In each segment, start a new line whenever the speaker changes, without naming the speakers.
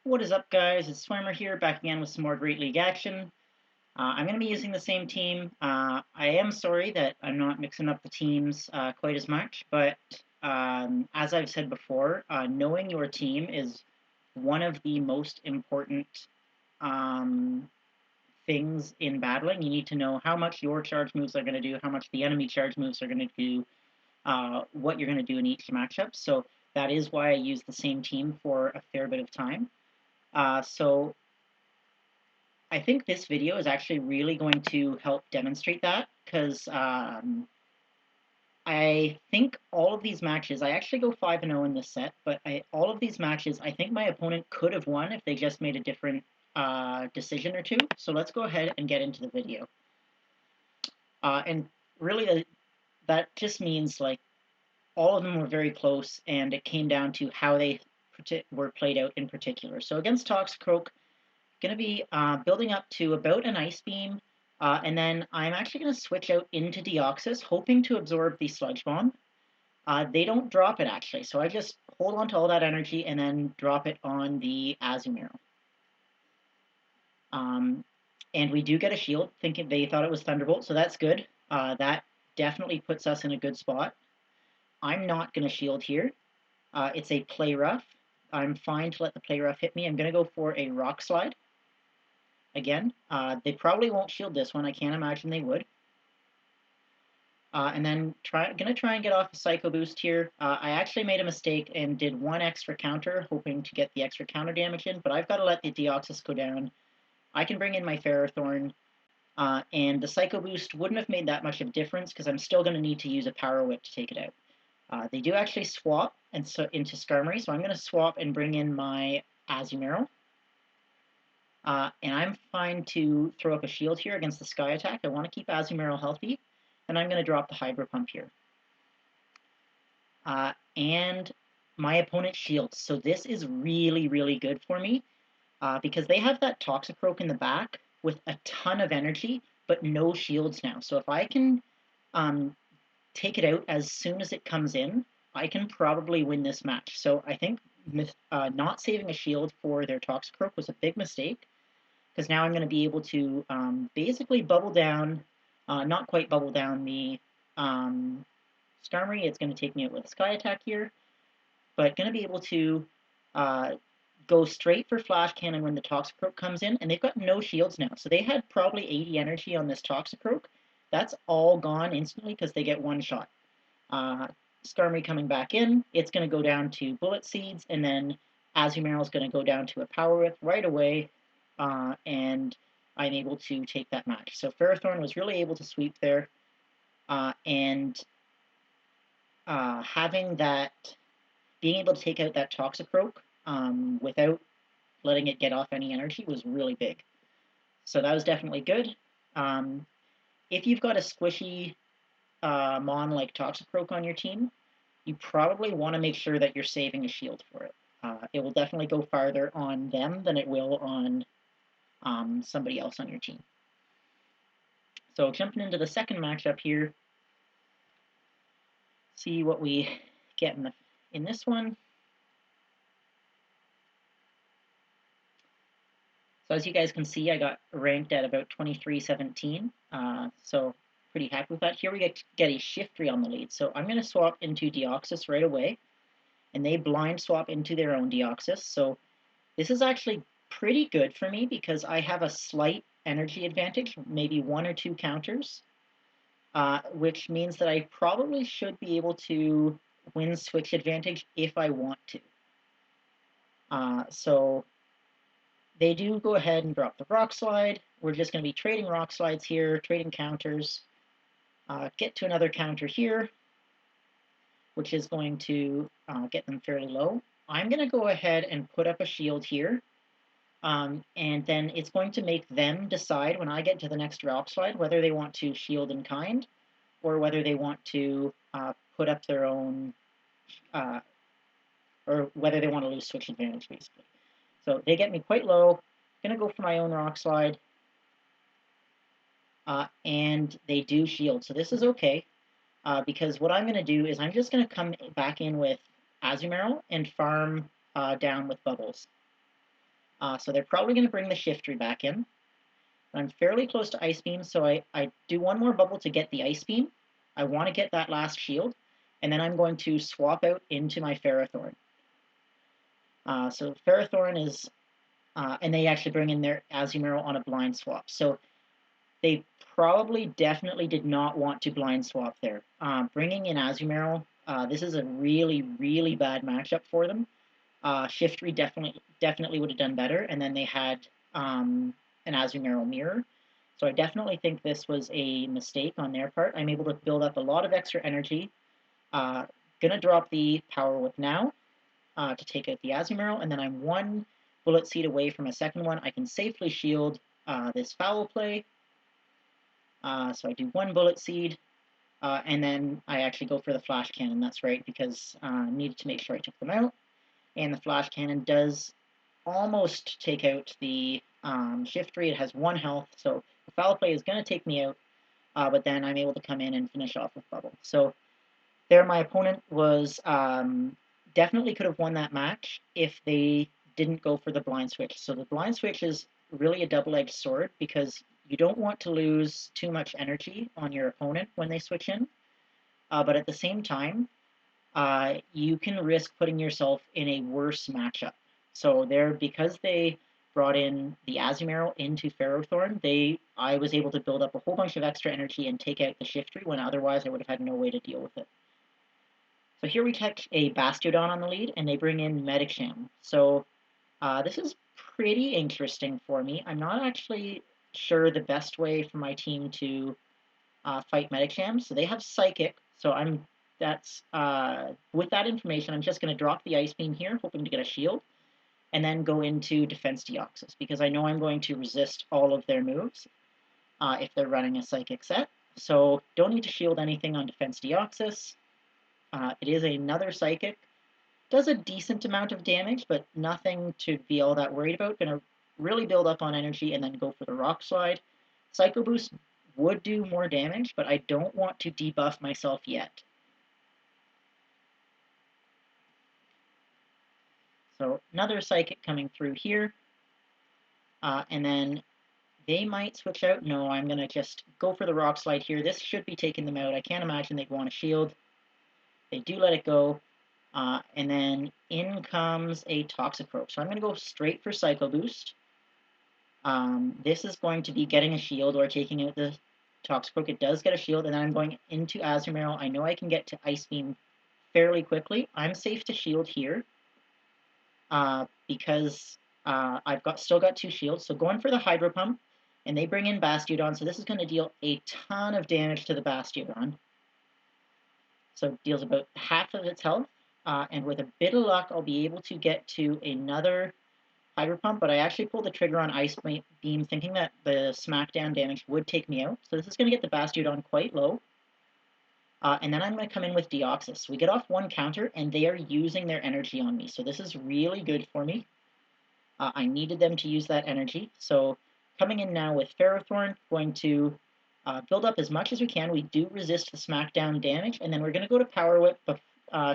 What is up, guys? It's Swimmer here, back again with some more Great League action. I'm going to be using the same team. I am sorry that I'm not mixing up the teams quite as much, but as I've said before, knowing your team is one of the most important um, things in battling. You need to know how much your charge moves are going to do, how much the enemy charge moves are going to do, what you're going to do in each matchup. So that is why I use the same team for a fair bit of time. So I think this video is actually really going to help demonstrate that because I think all of these matches, I actually go 5-0 in this set, but all of these matches, I think my opponent could have won if they just made a different decision or two. So let's go ahead and get into the video. And really, that just means like all of them were very close, and it came down to how they were played out in particular. So against Toxicroak, going to be building up to about an Ice Beam, and then I'm actually going to switch out into Deoxys, hoping to absorb the Sludge Bomb. They don't drop it, actually, so I just hold on to all that energy and then drop it on the Azumarill. And we do get a shield, thinking they thought it was Thunderbolt, so that's good. That definitely puts us in a good spot. I'm not going to shield here. It's a Play Rough. I'm fine to let the Play Rough hit me. I'm going to go for a Rock Slide. Again, they probably won't shield this one. I can't imagine they would. And then gonna try and get off a Psycho Boost here. I actually made a mistake and did one extra counter, hoping to get the extra counter damage in, but I've got to let the Deoxys go down. I can bring in my Ferrothorn, and the Psycho Boost wouldn't have made that much of a difference because I'm still going to need to use a Power Whip to take it out. They do actually swap into Skarmory, so I'm going to swap and bring in my Azumarill. And I'm fine to throw up a shield here against the Sky Attack. I want to keep Azumarill healthy, and I'm going to drop the Hydro Pump here. And my opponent shields, so this is really, really good for me, because they have that Toxicroak in the back with a ton of energy, but no shields now. So if I can take it out as soon as it comes in, I can probably win this match. So I think not saving a shield for their Toxicroak was a big mistake, because now I'm going to be able to basically bubble down, not quite bubble down the Skarmory. It's going to take me out with a Sky Attack here, but going to be able to go straight for Flash Cannon when the Toxicroak comes in, and they've got no shields now. So they had probably 80 energy on this Toxicroak. That's all gone instantly because they get one shot. Skarmory coming back in, it's going to go down to Bullet Seeds, and then Azumarill is going to go down to a Power Whip right away, and I'm able to take that match. So Ferrothorn was really able to sweep there, and having that, being able to take out that Toxicroak without letting it get off any energy was really big. So that was definitely good. If you've got a squishy Mon like Toxicroak on your team, you probably want to make sure that you're saving a shield for it. It will definitely go farther on them than it will on somebody else on your team. So jumping into the second matchup here, see what we get in this one. So as you guys can see, I got ranked at about 23-17, so pretty happy with that. Here we get a Shiftry on the lead, so I'm going to swap into Deoxys right away, and they blind swap into their own Deoxys, so this is actually pretty good for me because I have a slight energy advantage, maybe 1 or 2 counters, which means that I probably should be able to win switch advantage if I want to. So they do go ahead and drop the Rock Slide. We're just going to be trading Rock Slides here, trading counters. Get to another counter here, which is going to get them fairly low. I'm going to go ahead and put up a shield here, and then it's going to make them decide when I get to the next Rock Slide whether they want to shield in kind or whether they want to put up their own, or whether they want to lose switch advantage, basically. So they get me quite low. I'm going to go for my own Rock Slide. And they do shield. So this is okay, because what I'm going to do is I'm just going to come back in with Azumarill and farm down with Bubbles. So they're probably going to bring the Shiftry back in. I'm fairly close to Ice Beam, so I do one more bubble to get the Ice Beam. I want to get that last shield, and then I'm going to swap out into my Ferrothorn. So Ferrothorn is, and they actually bring in their Azumarill on a blind swap. So they probably definitely did not want to blind swap there. Bringing in Azumarill, this is a really, really bad matchup for them. Shiftry definitely would have done better, and then they had an Azumarill mirror. So I definitely think this was a mistake on their part. I'm able to build up a lot of extra energy. Gonna drop the Power Whip now to take out the Azumarill, and then I'm one Bullet Seed away from a second one. I can safely shield this Foul Play. So I do one Bullet Seed, and then I actually go for the Flash Cannon. That's right, because I needed to make sure I took them out. And the Flash Cannon does almost take out the Shiftry. It has 1 health, so the Foul Play is going to take me out, but then I'm able to come in and finish off with Bubble. So there my opponent was definitely could have won that match if they didn't go for the blind switch. So the blind switch is really a double-edged sword because you don't want to lose too much energy on your opponent when they switch in, but at the same time, you can risk putting yourself in a worse matchup. So because they brought in the Azumarill into Ferrothorn, I was able to build up a whole bunch of extra energy and take out the Shiftry when otherwise I would have had no way to deal with it. So here we catch a Bastiodon on the lead, and they bring in Medicham. So this is pretty interesting for me. I'm not actually sure the best way for my team to fight Medicham. So they have Psychic, so with that information, I'm just going to drop the Ice Beam here, hoping to get a shield, and then go into Defense Deoxys, because I know I'm going to resist all of their moves if they're running a Psychic set. So don't need to shield anything on Defense Deoxys. It is another Psychic. Does a decent amount of damage, but nothing to be all that worried about. Going to really build up on energy and then go for the Rock Slide. Psycho Boost would do more damage, but I don't want to debuff myself yet. So another Psychic coming through here. And then they might switch out. No, I'm going to just go for the Rock Slide here. This should be taking them out. I can't imagine they'd want a shield. They do let it go. And then in comes a Toxicroak. So I'm going to go straight for Psycho Boost. This is going to be getting a shield or taking out the Toxicroak. It does get a shield, and then I'm going into Azumarill. I know I can get to Ice Beam fairly quickly. I'm safe to shield here because I've still got 2 shields. So going for the Hydro Pump, and they bring in Bastiodon. So this is going to deal a ton of damage to the Bastiodon. So it deals about half of its health. And with a bit of luck, I'll be able to get to another Hydro Pump, but I actually pulled the trigger on Ice Beam thinking that the smackdown damage would take me out. So this is going to get the Bastiodon quite low. And then I'm going to come in with Deoxys. We get off 1 counter, and they are using their energy on me. So this is really good for me. I needed them to use that energy. So coming in now with Ferrothorn, going to build up as much as we can. We do resist the smackdown damage, and then we're going to go to Power Whip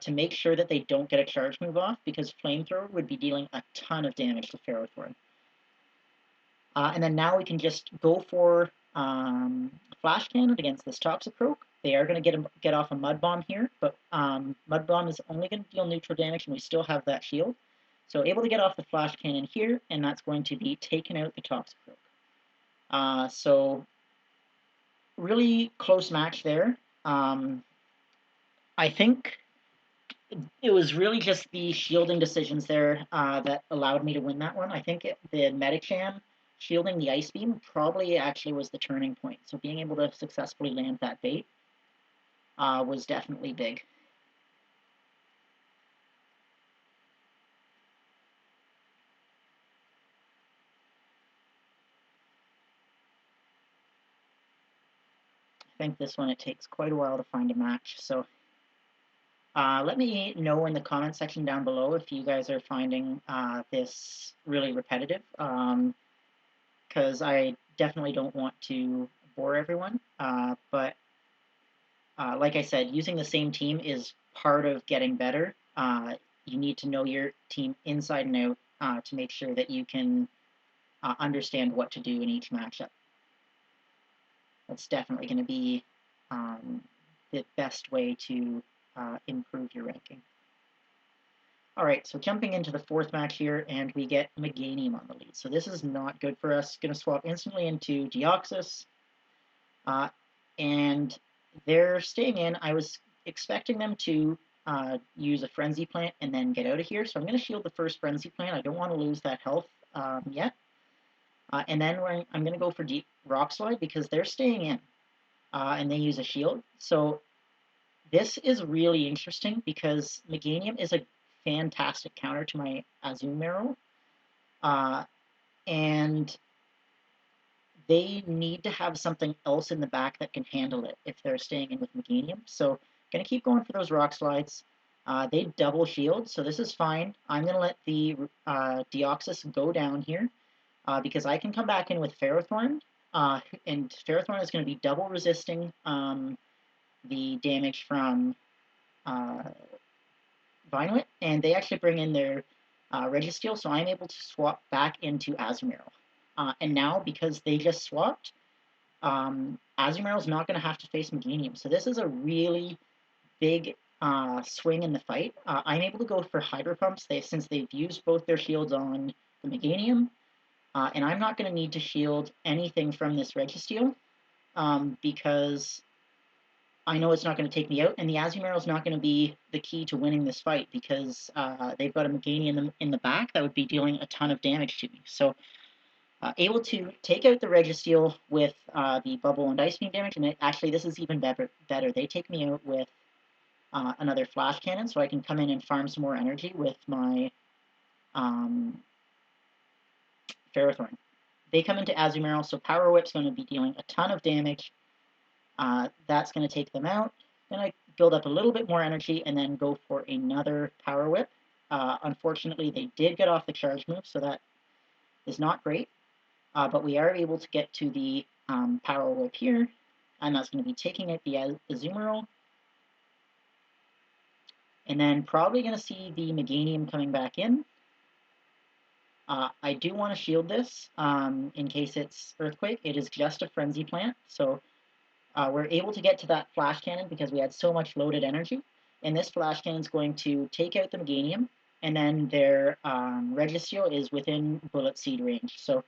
to make sure that they don't get a charge move off, because Flamethrower would be dealing a ton of damage to Ferrothorn. And then now we can just go for Flash Cannon against this Toxicroak. They are going to get off a Mud Bomb here, but Mud Bomb is only going to deal neutral damage, and we still have that shield. So able to get off the Flash Cannon here, and that's going to be taking out the Toxicroak. So really close match there. I think it was really just the shielding decisions there that allowed me to win that one. I think the Medicham shielding the Ice Beam probably actually was the turning point. So being able to successfully land that bait was definitely big. I think this one, it takes quite a while to find a match. So let me know in the comment section down below if you guys are finding this really repetitive, because I definitely don't want to bore everyone. But like I said, using the same team is part of getting better. You need to know your team inside and out. to make sure that you can understand what to do in each matchup. That's definitely going to be the best way to improve your ranking. All right, so jumping into the fourth match here, and we get Meganium on the lead. So this is not good for us. Going to swap instantly into Deoxys. And they're staying in. I was expecting them to use a Frenzy Plant and then get out of here. So I'm going to shield the first Frenzy Plant. I don't want to lose that health yet. And then I'm going to go for Deep Rock Slide because they're staying in. And they use a shield. So this is really interesting because Meganium is a fantastic counter to my Azumarill. And they need to have something else in the back that can handle it if they're staying in with Meganium. So going to keep going for those rock slides. They double shield, so this is fine. I'm going to let the Deoxys go down here because I can come back in with Ferrothorn, and Ferrothorn is going to be double resisting the damage from Vinelet, and they actually bring in their Registeel, so I'm able to swap back into Azumarill. And now, because they just swapped, Azumarill is not going to have to face Meganium. So this is a really big swing in the fight. I'm able to go for Hydro Pumps since they've used both their shields on the Meganium, and I'm not going to need to shield anything from this Registeel because I know it's not going to take me out, and the Azumarill is not going to be the key to winning this fight because they've got a Meganium in the back that would be dealing a ton of damage to me. So able to take out the Registeel with the Bubble and Ice Beam damage, and actually this is even better. They take me out with another Flash Cannon, so I can come in and farm some more energy with my Ferrothorn. They come into Azumarill, so Power Whip's going to be dealing a ton of damage. That's going to take them out. Then I build up a little bit more energy and then go for another Power Whip. Unfortunately, they did get off the charge move, so that is not great. But we are able to get to the Power Whip here, and that's going to be taking out the Azumarill. And then probably going to see the Meganium coming back in. I do want to shield this in case it's Earthquake. It is just a Frenzy Plant, so we're able to get to that Flash Cannon because we had so much loaded energy. And this Flash Cannon is going to take out the Meganium, and then their Registeel is within Bullet Seed range. So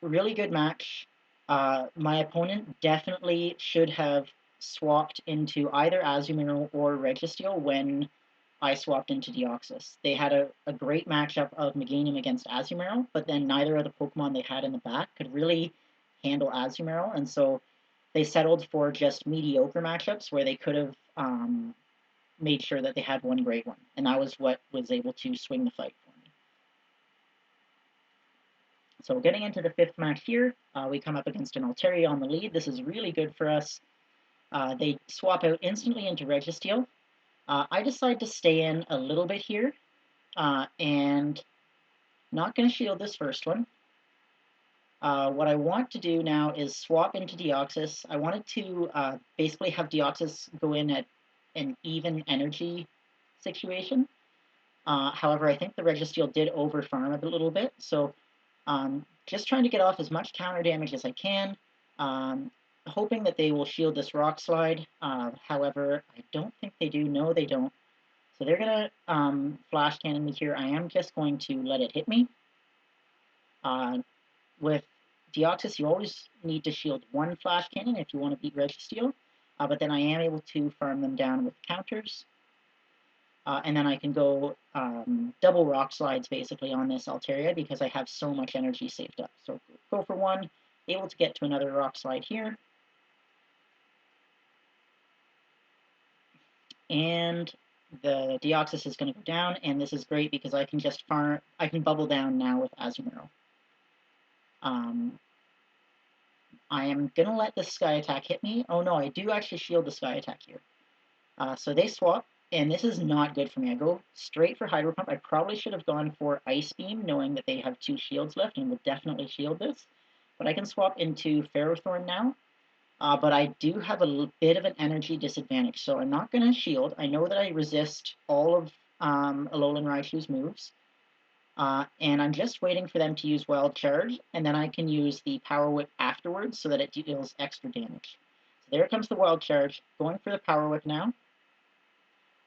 really good match. My opponent definitely should have swapped into either Azumarill or Registeel when I swapped into Deoxys. They had a great matchup of Meganium against Azumarill, but then neither of the Pokemon they had in the back could really handle Azumarill, and so they settled for just mediocre matchups where they could have made sure that they had one great one, and that was what was able to swing the fight for me. So getting into the fifth match here, we come up against an Altaria on the lead. This is really good for us. They swap out instantly into Registeel. I decide to stay in a little bit here, and not going to shield this first one. What I want to do now is swap into Deoxys. I wanted to basically have Deoxys go in at an even energy situation. However, I think the Registeel did overfarm it a little bit, so just trying to get off as much counter damage as I can, hoping that they will shield this Rock Slide. However, I don't think they do. No, they don't. So they're going to Flash Cannon me here. I am just going to let it hit me. With Deoxys, you always need to shield one Flash Cannon if you want to beat Registeel, but then I am able to farm them down with counters. And then I can go double Rock Slides basically on this Altaria because I have so much energy saved up. So go for one, able to get to another Rock Slide here. And the Deoxys is going to go down, and this is great because I can just farm, I can bubble down now with Azumarill. I am going to let the Sky Attack hit me. Oh no, I do actually shield the Sky Attack here. So they swap, and this is not good for me. I go straight for Hydro Pump. I probably should have gone for Ice Beam, knowing that they have 2 shields left and will definitely shield this. But I can swap into Ferrothorn now. But I do have a bit of an energy disadvantage, so I'm not going to shield. I know that I resist all of Alolan Raichu's moves, And I'm just waiting for them to use Wild Charge, and then I can use the Power Whip afterwards so that it deals extra damage. So there comes the Wild Charge, going for the Power Whip now.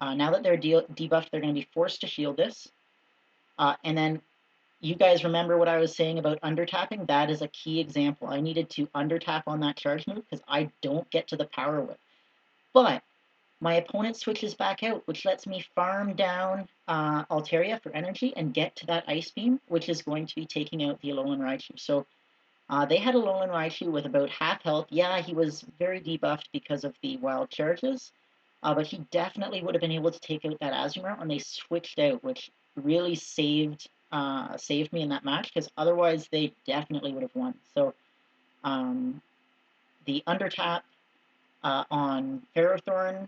Now that they're debuffed, they're going to be forced to shield this. And then you guys remember what I was saying about undertapping? That is a key example. I needed to undertap on that charge move because I don't get to the Power Whip. But my opponent switches back out, which lets me farm down Altaria for energy and get to that Ice Beam, which is going to be taking out the Alolan Raichu. So they had Alolan Raichu with about half health. Yeah, he was very debuffed because of the wild charges, but he definitely would have been able to take out that Azumarill, and they switched out, which really saved me in that match, because otherwise they definitely would have won. So the undertap on Ferrothorn,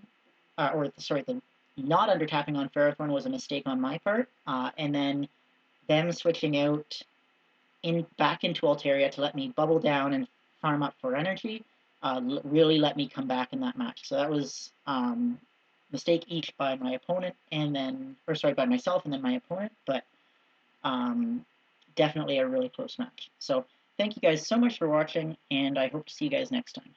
or sorry, the not undertapping on Ferrothorn was a mistake on my part, and then them switching out back into Altaria to let me bubble down and farm up for energy really let me come back in that match. So that was mistake each by my opponent, and then, or sorry, by myself and then my opponent, but definitely a really close match. So thank you guys so much for watching, and I hope to see you guys next time.